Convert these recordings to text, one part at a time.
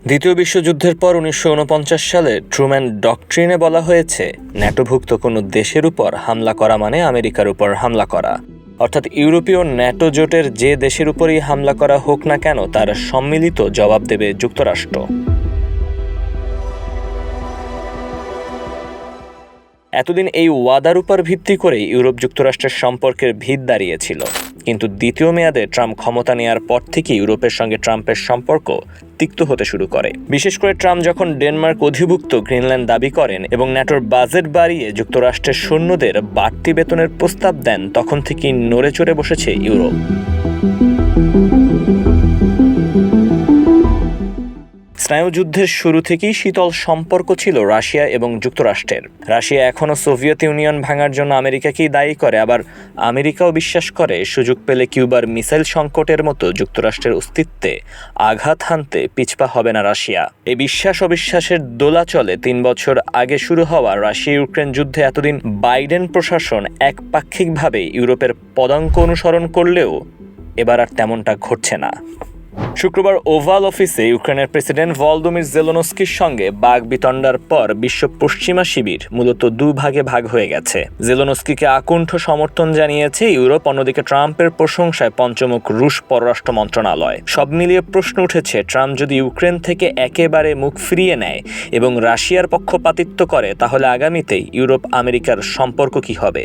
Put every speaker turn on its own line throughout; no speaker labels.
দ্বিতীয় বিশ্বযুদ্ধের পর ১৯৪৯ সালে ট্রুম্যান ডকট্রিনে বলা হয়েছে, ন্যাটোভুক্ত কোনো দেশের উপর হামলা করা মানে আমেরিকার উপর হামলা করা। অর্থাৎ ইউরোপীয় ন্যাটো জোটের যে দেশের উপরই হামলা করা হোক না কেন, তার সম্মিলিত জবাব দেবে যুক্তরাষ্ট্র। এতদিন এই ওয়াদার উপর ভিত্তি করে ইউরোপ যুক্তরাষ্ট্রের সম্পর্কের ভিত দাঁড়িয়েছিল। কিন্তু দ্বিতীয় মেয়াদে ট্রাম্প ক্ষমতা নেওয়ার পর থেকে ইউরোপের সঙ্গে ট্রাম্পের সম্পর্ক তিক্ত হতে শুরু করে। বিশেষ করে ট্রাম্প যখন ডেনমার্ক অধিভুক্ত গ্রিনল্যান্ড দাবি করেন এবং ন্যাটোর বাজেট বাড়িয়ে যুক্তরাষ্ট্রের সৈন্যদের বাড়তি বেতনের প্রস্তাব দেন, তখন থেকেই নড়ে চড়ে বসেছে ইউরোপ। স্নায়ুযুদ্ধের শুরু থেকেই শীতল সম্পর্ক ছিল রাশিয়া এবং যুক্তরাষ্ট্রের। রাশিয়া এখনও সোভিয়েত ইউনিয়ন ভাঙার জন্য আমেরিকাকেই দায়ী করে, আবার আমেরিকাও বিশ্বাস করে সুযোগ পেলে কিউবার মিসাইল সংকটের মতো যুক্তরাষ্ট্রের অস্তিত্বে আঘাত হানতে পিছপা হবে না রাশিয়া। এই বিশ্বাস অবিশ্বাসের দোলাচলে ৩ বছর আগে শুরু হওয়া রাশিয়া ইউক্রেন যুদ্ধে এতদিন বাইডেন প্রশাসন একপাক্ষিকভাবে ইউরোপের পদাঙ্ক অনুসরণ করলেও এবার আর তেমনটা ঘটছে না। শুক্রবার ওভাল অফিসে ইউক্রেনের প্রেসিডেন্ট ভলোদিমির জেলেনস্কির সঙ্গে বাগবিতণ্ডার পর বিশ্ব পশ্চিমা শিবির মূলত দুভাগে ভাগ হয়ে গেছে। জেলেনস্কিকে আকুণ্ঠ সমর্থন জানিয়েছে ইউরোপ, অন্যদিকে ট্রাম্পের প্রশংসায় পঞ্চমুখ রুশ পররাষ্ট্র মন্ত্রণালয়। সব মিলিয়ে প্রশ্ন উঠেছে, ট্রাম্প যদি ইউক্রেন থেকে একেবারে মুখ ফিরিয়ে নেয় এবং রাশিয়ার পক্ষপাতিত্ব করে, তাহলে আগামীতে ইউরোপ আমেরিকার সম্পর্ক কি হবে?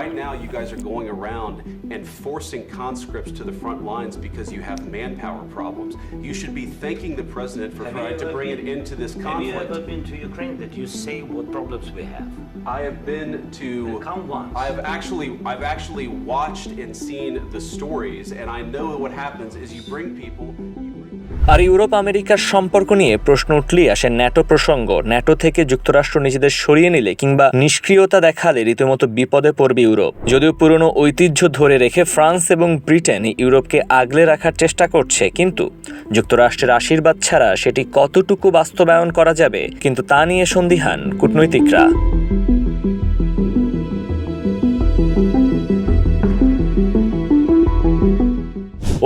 Right now, you guys are going around and forcing conscripts to the front lines because you have manpower problems. You should be thanking the president for trying to bring it into this conflict.
Have you ever been to Ukraine? That you say what problems we have?
I have been to.
Come once.
I've actually watched and seen the stories, and I know what happens is you bring people.
আর Europe আমেরিকার সম্পর্ক নিয়ে প্রশ্ন উঠলেই আসে NATO প্রসঙ্গ। NATO থেকে যুক্তরাষ্ট্র নিজেদের সরিয়ে নিলে কিংবা নিষ্ক্রিয়তা দেখালে রীতিমতো বিপদে পড়বে ইউরোপ। যদিও পুরনো ঐতিহ্য ধরে রেখে ফ্রান্স এবং ব্রিটেন ইউরোপকে আগলে রাখার চেষ্টা করছে, কিন্তু যুক্তরাষ্ট্রের আশীর্বাদ ছাড়া সেটি কতটুকু বাস্তবায়ন করা যাবে, কিন্তু তা নিয়ে সন্দিহান কূটনৈতিকরা।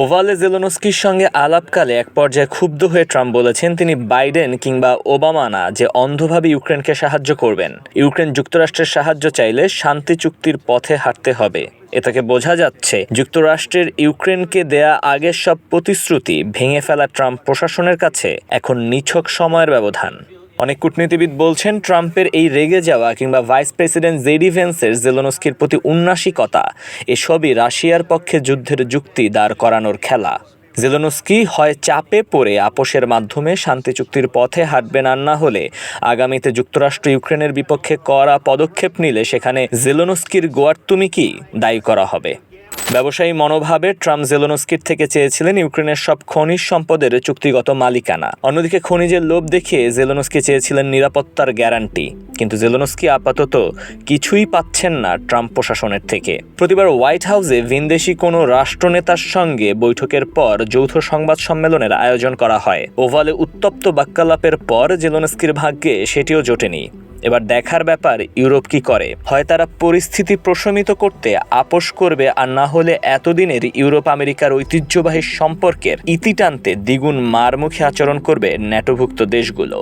ওভালে জেলেনস্কির সঙ্গে আলাপকালে এক পর্যায়ে ক্ষুব্ধ হয়ে ট্রাম্প বলেছেন, তিনি বাইডেন কিংবা ওবামা না যে অন্ধভাবে ইউক্রেনকে সাহায্য করবেন। ইউক্রেন যুক্তরাষ্ট্রের সাহায্য চাইলে শান্তি চুক্তির পথে হাঁটতে হবে। এ থেকে বোঝা যাচ্ছে যুক্তরাষ্ট্রের ইউক্রেনকে দেয়া আগের সব প্রতিশ্রুতি ভেঙে ফেলা ট্রাম্প প্রশাসনের কাছে এখন নিছক সময়ের ব্যবধান। অনেক কূটনীতিবিদ বলছেন, ট্রাম্পের এই রেগে যাওয়া কিংবা ভাইস প্রেসিডেন্ট জেডি ভেন্সের জেলেনস্কির প্রতি উন্নাসিকতা, এসবই রাশিয়ার পক্ষে যুদ্ধের যুক্তি দাঁড় করানোর খেলা। জেলেনস্কি হয় চাপে পড়ে আপোষের মাধ্যমে শান্তি চুক্তির পথে হাঁটবেন, আর না হলে আগামীতে যুক্তরাষ্ট্র ইউক্রেনের বিপক্ষে কড়া পদক্ষেপ নিলে সেখানে জেলেনস্কির গোয়ার্তুমিকি দায়ী করা হবে। ব্যবসায়ী মনোভাবে ট্রাম্প জেলেনস্কির থেকে চেয়েছিলেন ইউক্রেনের সব খনিজ সম্পদের চুক্তিগত মালিকানা। অন্যদিকে খনিজের লোভ দেখিয়ে জেলেনস্কি চেয়েছিলেন নিরাপত্তার গ্যারান্টি। কিন্তু জেলেনস্কি আপাতত কিছুই পাচ্ছেন না ট্রাম্প প্রশাসনের থেকে। প্রতিবার হোয়াইট হাউসে ভিনদেশি কোনো রাষ্ট্রনেতার সঙ্গে বৈঠকের পর যৌথ সংবাদ সম্মেলনের আয়োজন করা হয়। ওভালে উত্তপ্ত বাক্যালাপের পর জেলেনস্কির ভাগ্যে সেটিও জোটেনি। এবার দেখার ব্যাপার ইউরোপ কি করে। হয় তারা পরিস্থিতি প্রশমিত করতে আপোষ করবে, আর না হলে এতদিনের ইউরোপ আমেরিকার ঐতিহ্যবাহী সম্পর্কের ইতি টানতে দ্বিগুণ মারমুখী আচরণ করবে ন্যাটোভুক্ত দেশগুলো।